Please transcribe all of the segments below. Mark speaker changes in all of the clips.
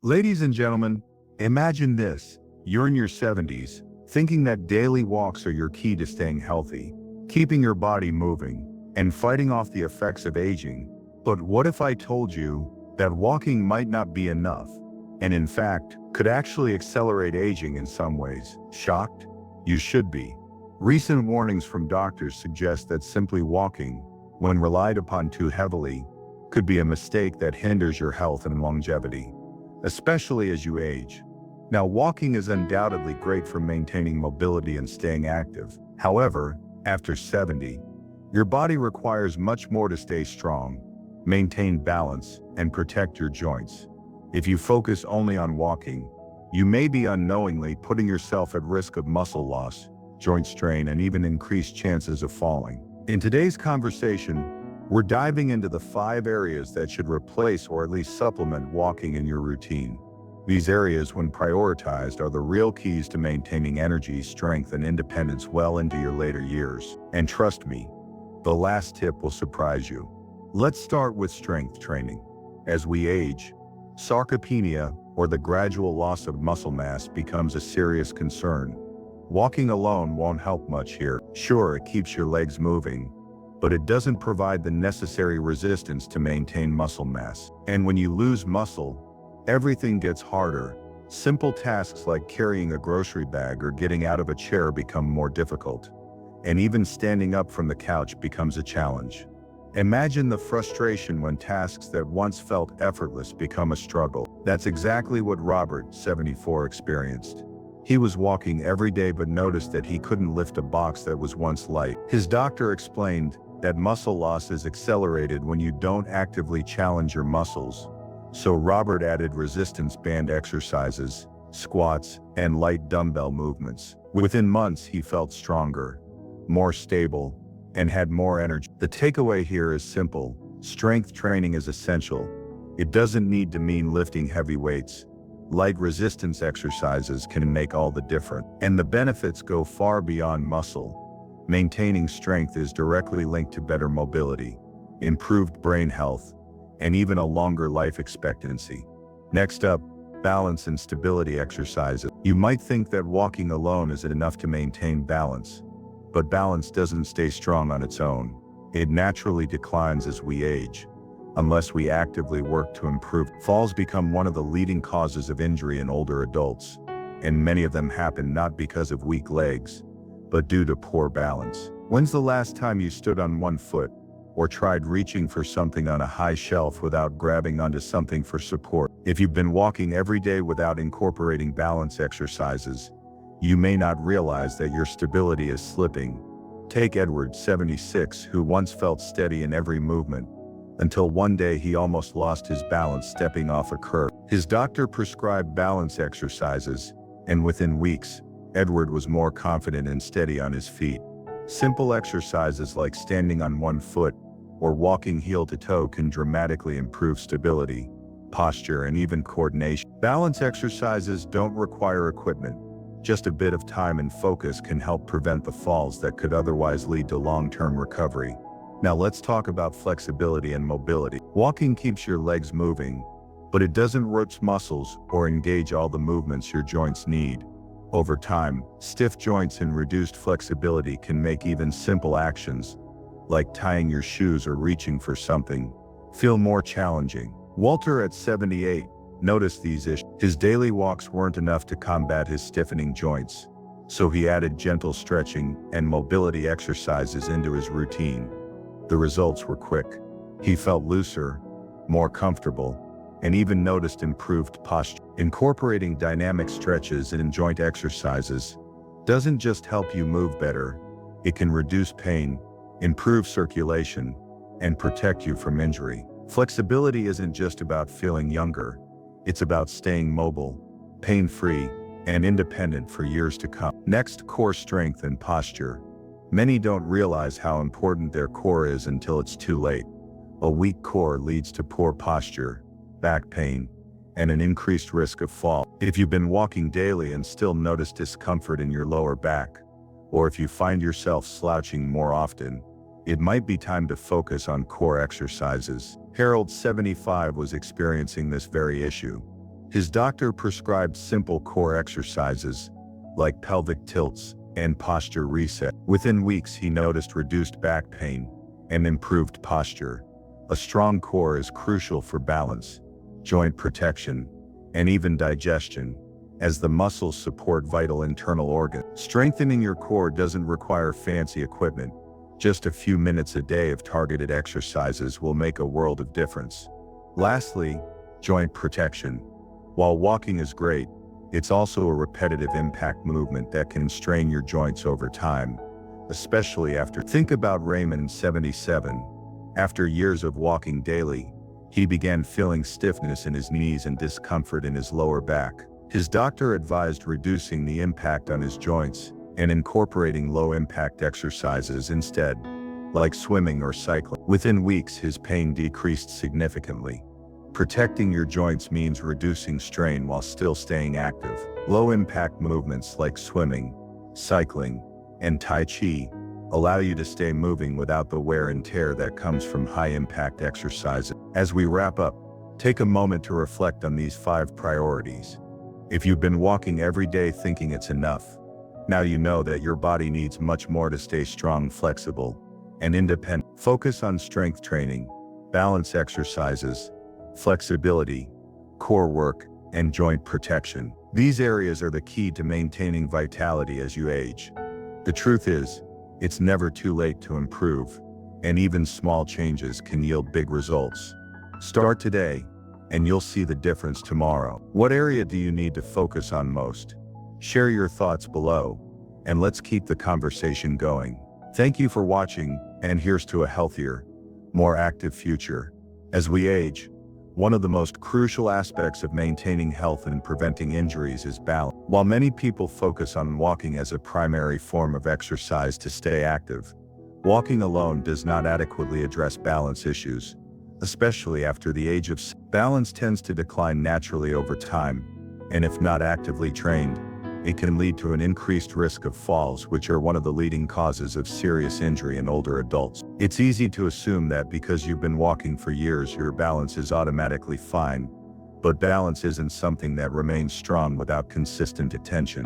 Speaker 1: Ladies and gentlemen, imagine this. You're in your 70s, thinking that daily walks are your key to staying healthy, keeping your body moving, and fighting off the effects of aging. But what if I told you that walking might not be enough, and in fact, could actually accelerate aging in some ways? Shocked? You should be. Recent warnings from doctors suggest that simply walking, when relied upon too heavily, could be a mistake that hinders your health and longevity, especially as you age. Now, walking is undoubtedly great for maintaining mobility and staying active. However, after 70, your body requires much more to stay strong, maintain balance, and protect your joints. If you focus only on walking, you may be unknowingly putting yourself at risk of muscle loss, joint strain, and even increased chances of falling. In today's conversation, we're diving into the 5 areas that should replace or at least supplement walking in your routine. These areas, when prioritized, are the real keys to maintaining energy, strength, and independence well into your later years. And trust me, the last tip will surprise you. Let's start with strength training. As we age, sarcopenia, or the gradual loss of muscle mass, becomes a serious concern. Walking alone won't help much here. Sure, it keeps your legs moving, but it doesn't provide the necessary resistance to maintain muscle mass. And when you lose muscle, everything gets harder. Simple tasks like carrying a grocery bag or getting out of a chair become more difficult. And even standing up from the couch becomes a challenge. Imagine the frustration when tasks that once felt effortless become a struggle. That's exactly what Robert, 74, experienced. He was walking every day but noticed that he couldn't lift a box that was once light. His doctor explained that muscle loss is accelerated when you don't actively challenge your muscles. So Robert added resistance band exercises, squats, and light dumbbell movements. Within months, he felt stronger, more stable, and had more energy. The takeaway here is simple. Strength training is essential. It doesn't need to mean lifting heavy weights. Light resistance exercises can make all the difference, and the benefits go far beyond muscle. Maintaining strength is directly linked to better mobility, improved brain health, and even a longer life expectancy. Next up, balance and stability exercises. You might think that walking alone isn't enough to maintain balance, but balance doesn't stay strong on its own. It naturally declines as we age, unless we actively work to improve. Falls become one of the leading causes of injury in older adults, and many of them happen not because of weak legs, but due to poor balance. When's the last time you stood on one foot, or tried reaching for something on a high shelf without grabbing onto something for support? If you've been walking every day without incorporating balance exercises, you may not realize that your stability is slipping. Take Edward, 76, who once felt steady in every movement, until one day he almost lost his balance stepping off a curb. His doctor prescribed balance exercises, and within weeks, Edward was more confident and steady on his feet. Simple exercises like standing on one foot or walking heel to toe can dramatically improve stability, posture, and even coordination. Balance exercises don't require equipment. Just a bit of time and focus can help prevent the falls that could otherwise lead to long-term recovery. Now let's talk about flexibility and mobility. Walking keeps your legs moving, but it doesn't roach muscles or engage all the movements your joints need. Over time, stiff joints and reduced flexibility can make even simple actions, like tying your shoes or reaching for something, feel more challenging. Walter, at 78, noticed these issues. His daily walks weren't enough to combat his stiffening joints, so he added gentle stretching and mobility exercises into his routine. The results were quick. He felt looser, more comfortable, and even noticed improved posture. Incorporating dynamic stretches and joint exercises doesn't just help you move better, it can reduce pain, improve circulation, and protect you from injury. Flexibility isn't just about feeling younger, it's about staying mobile, pain-free, and independent for years to come. Next, core strength and posture. Many don't realize how important their core is until it's too late. A weak core leads to poor posture, back pain, and an increased risk of fall. If you've been walking daily and still notice discomfort in your lower back, or if you find yourself slouching more often, it might be time to focus on core exercises. Harold, 75, was experiencing this very issue. His doctor prescribed simple core exercises like pelvic tilts and posture reset. Within weeks, he noticed reduced back pain and improved posture. A strong core is crucial for balance, joint protection, and even digestion, as the muscles support vital internal organs. Strengthening your core doesn't require fancy equipment. Just a few minutes a day of targeted exercises will make a world of difference. Lastly, joint protection. While walking is great, it's also a repetitive impact movement that can strain your joints over time, especially after. Think about Raymond, 77. After years of walking daily, he began feeling stiffness in his knees and discomfort in his lower back. His doctor advised reducing the impact on his joints and incorporating low-impact exercises instead, like swimming or cycling. Within weeks, his pain decreased significantly. Protecting your joints means reducing strain while still staying active. Low-impact movements like swimming, cycling, and Tai Chi allow you to stay moving without the wear and tear that comes from high-impact exercises. As we wrap up, take a moment to reflect on these 5 priorities. If you've been walking every day thinking it's enough, now you know that your body needs much more to stay strong, flexible, and independent. Focus on strength training, balance exercises, flexibility, core work, and joint protection. These areas are the key to maintaining vitality as you age. The truth is, it's never too late to improve, and even small changes can yield big results. Start today, and you'll see the difference tomorrow. What area do you need to focus on most? Share your thoughts below, and let's keep the conversation going. Thank you for watching, and here's to a healthier, more active future. As we age, one of the most crucial aspects of maintaining health and preventing injuries is balance. While many people focus on walking as a primary form of exercise to stay active, walking alone does not adequately address balance issues, especially after the age of. Balance tends to decline naturally over time, and if not actively trained, it can lead to an increased risk of falls, which are one of the leading causes of serious injury in older adults. It's easy to assume that because you've been walking for years, your balance is automatically fine, but balance isn't something that remains strong without consistent attention.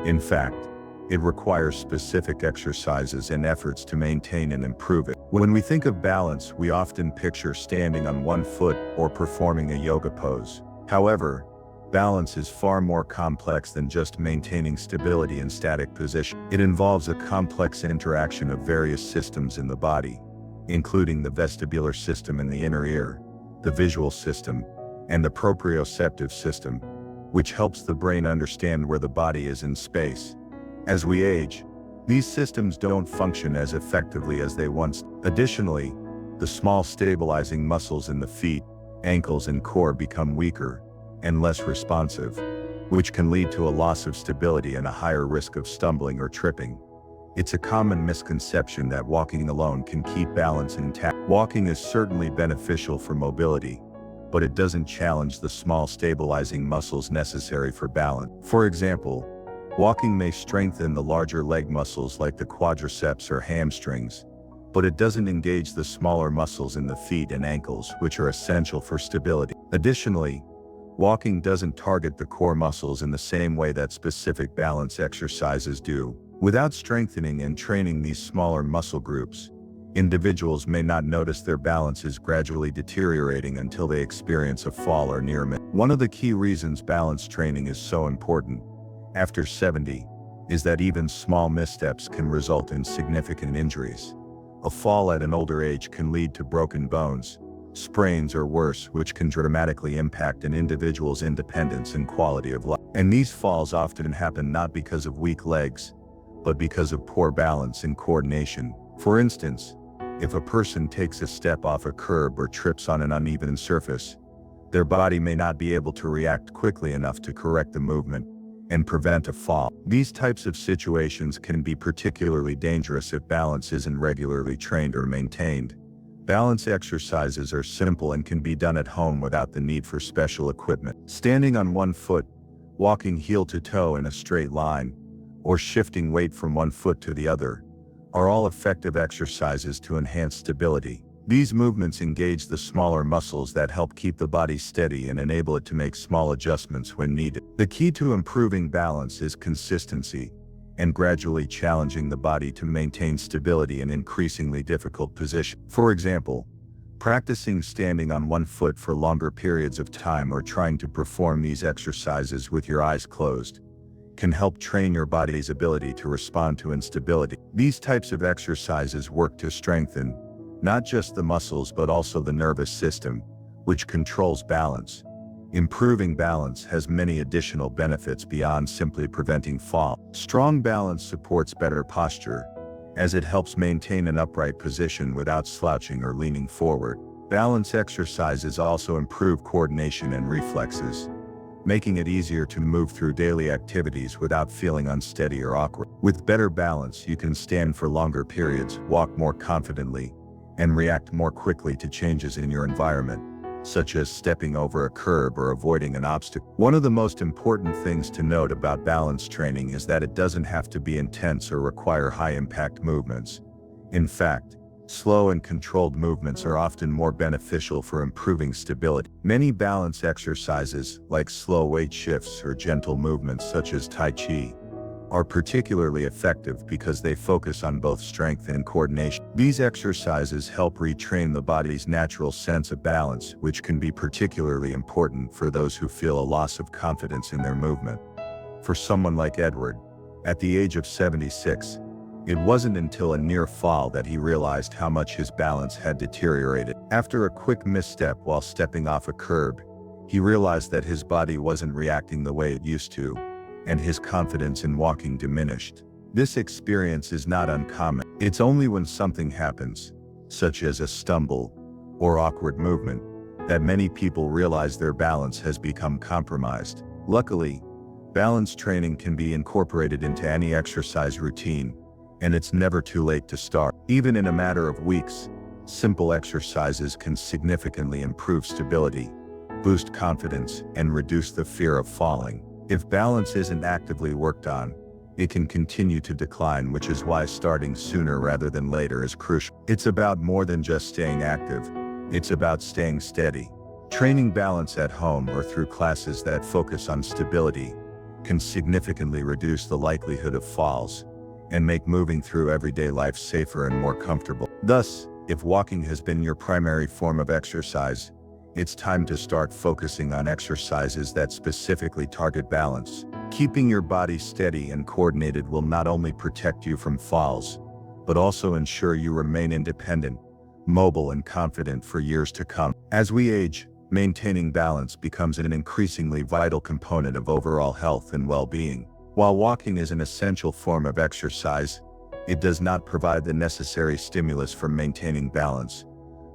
Speaker 1: In fact, it requires specific exercises and efforts to maintain and improve it. When we think of balance, we often picture standing on one foot or performing a yoga pose. However, balance is far more complex than just maintaining stability in static position. It involves a complex interaction of various systems in the body, including the vestibular system in the inner ear, the visual system, and the proprioceptive system, which helps the brain understand where the body is in space. As we age, these systems don't function as effectively as they once did. Additionally, the small stabilizing muscles in the feet, ankles, and core become weaker and less responsive, which can lead to a loss of stability and a higher risk of stumbling or tripping. It's a common misconception that walking alone can keep balance intact. Walking is certainly beneficial for mobility, but it doesn't challenge the small stabilizing muscles necessary for balance. For example, walking may strengthen the larger leg muscles like the quadriceps or hamstrings, but it doesn't engage the smaller muscles in the feet and ankles, which are essential for stability. Additionally, walking doesn't target the core muscles in the same way that specific balance exercises do. Without strengthening and training these smaller muscle groups, individuals may not notice their balance is gradually deteriorating until they experience a fall or near miss. One of the key reasons balance training is so important after 70 is that even small missteps can result in significant injuries. A fall at an older age can lead to broken bones, sprains, or worse, which can dramatically impact an individual's independence and quality of life. And these falls often happen not because of weak legs, but because of poor balance and coordination. For instance, if a person takes a step off a curb or trips on an uneven surface, their body may not be able to react quickly enough to correct the movement and prevent a fall. These types of situations can be particularly dangerous if balance isn't regularly trained or maintained. Balance exercises are simple and can be done at home without the need for special equipment. Standing on one foot, walking heel to toe in a straight line, or shifting weight from one foot to the other are all effective exercises to enhance stability. These movements engage the smaller muscles that help keep the body steady and enable it to make small adjustments when needed. The key to improving balance is consistency and gradually challenging the body to maintain stability in increasingly difficult positions. For example, practicing standing on one foot for longer periods of time or trying to perform these exercises with your eyes closed can help train your body's ability to respond to instability. These types of exercises work to strengthen not just the muscles but also the nervous system, which controls balance. Improving balance has many additional benefits beyond simply preventing fall. Strong balance supports better posture, as it helps maintain an upright position without slouching or leaning forward. Balance exercises also improve coordination and reflexes, making it easier to move through daily activities without feeling unsteady or awkward. With better balance, you can stand for longer periods, walk more confidently, and react more quickly to changes in your environment, such as stepping over a curb or avoiding an obstacle. One of the most important things to note about balance training is that it doesn't have to be intense or require high-impact movements. In fact, slow and controlled movements are often more beneficial for improving stability. Many balance exercises, like slow weight shifts or gentle movements such as Tai Chi, are particularly effective because they focus on both strength and coordination. These exercises help retrain the body's natural sense of balance, which can be particularly important for those who feel a loss of confidence in their movement. For someone like Edward, at the age of 76, it wasn't until a near fall that he realized how much his balance had deteriorated. After a quick misstep while stepping off a curb, he realized that his body wasn't reacting the way it used to, and his confidence in walking diminished. This experience is not uncommon. It's only when something happens, such as a stumble or awkward movement, that many people realize their balance has become compromised. Luckily, balance training can be incorporated into any exercise routine, and it's never too late to start. Even in a matter of weeks, simple exercises can significantly improve stability, boost confidence, and reduce the fear of falling. If balance isn't actively worked on, it can continue to decline, which is why starting sooner rather than later is crucial. It's about more than just staying active. It's about staying steady. Training balance at home or through classes that focus on stability can significantly reduce the likelihood of falls and make moving through everyday life safer and more comfortable. Thus, if walking has been your primary form of exercise, it's time to start focusing on exercises that specifically target balance. Keeping your body steady and coordinated will not only protect you from falls, but also ensure you remain independent, mobile, and confident for years to come. As we age, maintaining balance becomes an increasingly vital component of overall health and well-being. While walking is an essential form of exercise, it does not provide the necessary stimulus for maintaining balance,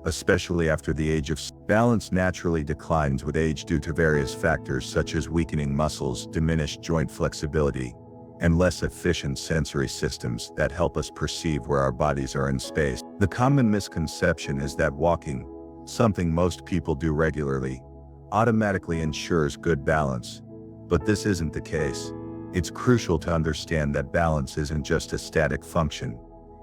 Speaker 1: especially after the age of balance naturally declines with age due to various factors such as weakening muscles, diminished joint flexibility, and less efficient sensory systems that help us perceive where our bodies are in space. The common misconception is that walking, something most people do regularly, automatically ensures good balance, but this isn't the case. It's crucial to understand that balance isn't just a static function.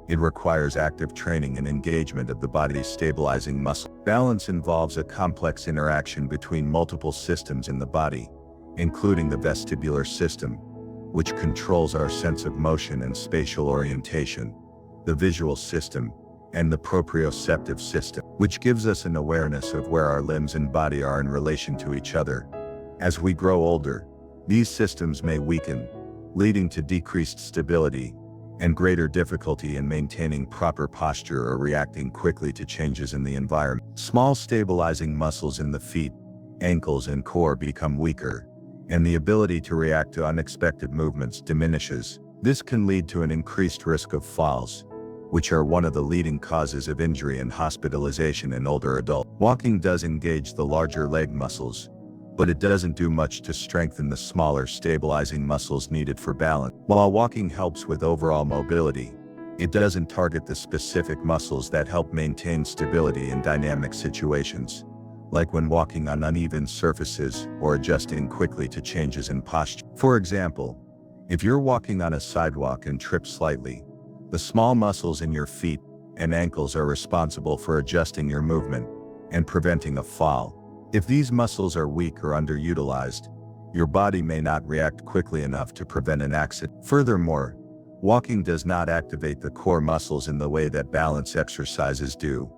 Speaker 1: It requires active training and engagement of the body's stabilizing muscle. Balance involves a complex interaction between multiple systems in the body, including the vestibular system, which controls our sense of motion and spatial orientation, the visual system, and the proprioceptive system, which gives us an awareness of where our limbs and body are in relation to each other. As we grow older, these systems may weaken, leading to decreased stability and greater difficulty in maintaining proper posture or reacting quickly to changes in the environment. Small stabilizing muscles in the feet, ankles, and core become weaker, and the ability to react to unexpected movements diminishes. This can lead to an increased risk of falls, which are one of the leading causes of injury and hospitalization in older adults. Walking does engage the larger leg muscles, but it doesn't do much to strengthen the smaller stabilizing muscles needed for balance. While walking helps with overall mobility, it doesn't target the specific muscles that help maintain stability in dynamic situations, like when walking on uneven surfaces or adjusting quickly to changes in posture. For example, if you're walking on a sidewalk and trip slightly, the small muscles in your feet, and ankles are responsible for adjusting your movement and preventing a fall. If these muscles are weak or underutilized, your body may not react quickly enough to prevent an accident. Furthermore, walking does not activate the core muscles in the way that balance exercises do.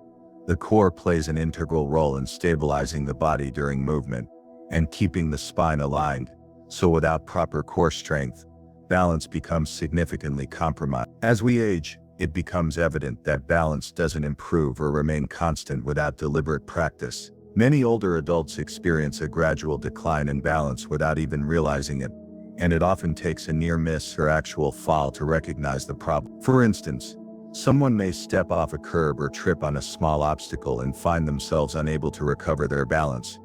Speaker 1: The core plays an integral role in stabilizing the body during movement and keeping the spine aligned, so without proper core strength, balance becomes significantly compromised. As we age, it becomes evident that balance doesn't improve or remain constant without deliberate practice. Many older adults experience a gradual decline in balance without even realizing it, and it often takes a near miss or actual fall to recognize the problem. For instance, someone may step off a curb or trip on a small obstacle and find themselves unable to recover their balance,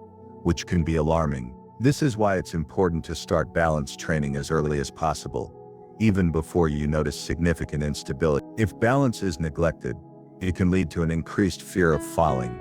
Speaker 1: which can be alarming. This is why it's important to start balance training as early as possible, even before you notice significant instability. If balance is neglected, it can lead to an increased fear of falling,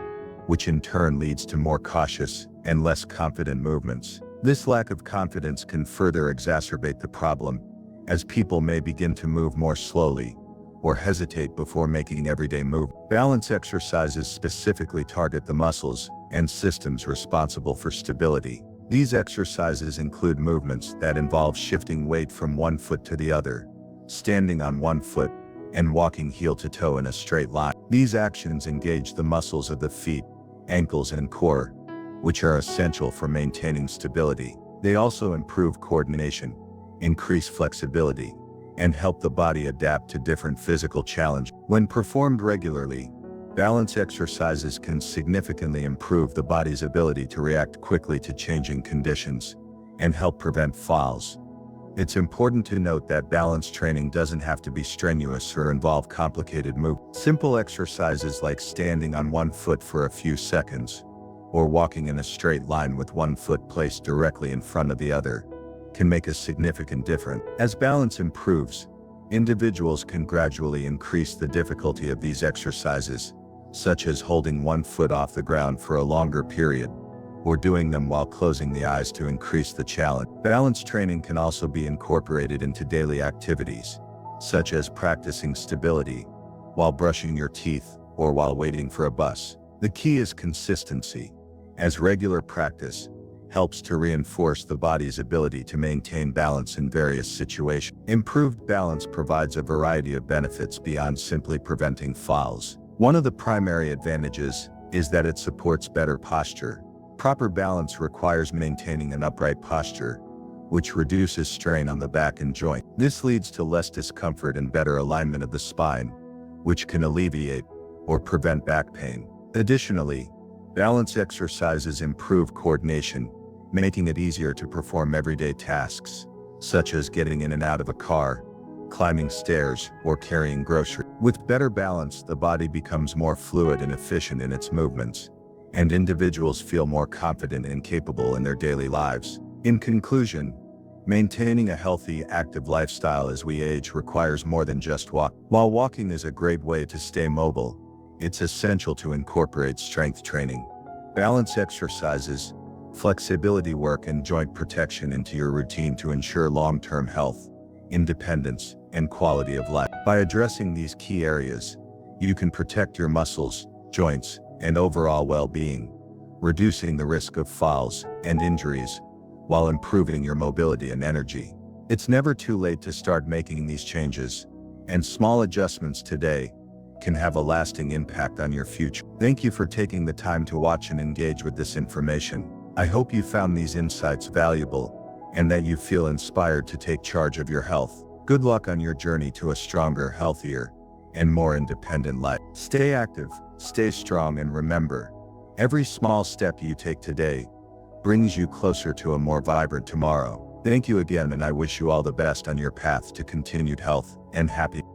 Speaker 1: which in turn leads to more cautious and less confident movements. This lack of confidence can further exacerbate the problem, as people may begin to move more slowly or hesitate before making everyday moves. Balance exercises specifically target the muscles and systems responsible for stability. These exercises include movements that involve shifting weight from one foot to the other, standing on one foot, and walking heel to toe in a straight line. These actions engage the muscles of the feet, ankles, and core, which are essential for maintaining stability. They also improve coordination, increase flexibility, and help the body adapt to different physical challenges. When performed regularly, balance exercises can significantly improve the body's ability to react quickly to changing conditions and help prevent falls. It's important to note that balance training doesn't have to be strenuous or involve complicated movements. Simple exercises like standing on one foot for a few seconds or walking in a straight line with one foot placed directly in front of the other can make a significant difference. As balance improves, individuals can gradually increase the difficulty of these exercises, such as holding one foot off the ground for a longer period, or doing them while closing the eyes to increase the challenge. Balance training can also be incorporated into daily activities, such as practicing stability while brushing your teeth or while waiting for a bus. The key is consistency, as regular practice helps to reinforce the body's ability to maintain balance in various situations. Improved balance provides a variety of benefits beyond simply preventing falls. One of the primary advantages is that it supports better posture. Proper balance requires maintaining an upright posture, which reduces strain on the back and joint. This leads to less discomfort and better alignment of the spine, which can alleviate or prevent back pain. Additionally, balance exercises improve coordination, making it easier to perform everyday tasks, such as getting in and out of a car, climbing stairs, or carrying groceries. With better balance, the body becomes more fluid and efficient in its movements, and individuals feel more confident and capable in their daily lives. In conclusion, maintaining a healthy, active lifestyle as we age requires more than just walk. While walking is a great way to stay mobile, it's essential to incorporate strength training, balance exercises, flexibility work, and joint protection into your routine to ensure long-term health, independence, and quality of life. By addressing these key areas, you can protect your muscles, joints, and overall well-being, reducing the risk of falls and injuries, while improving your mobility and energy. It's never too late to start making these changes, and small adjustments today can have a lasting impact on your future. Thank you for taking the time to watch and engage with this information. I hope you found these insights valuable and that you feel inspired to take charge of your health. Good luck on your journey to a stronger, healthier, and more independent life. Stay active, stay strong, and remember, every small step you take today brings you closer to a more vibrant tomorrow. Thank you again, and I wish you all the best on your path to continued health and happiness.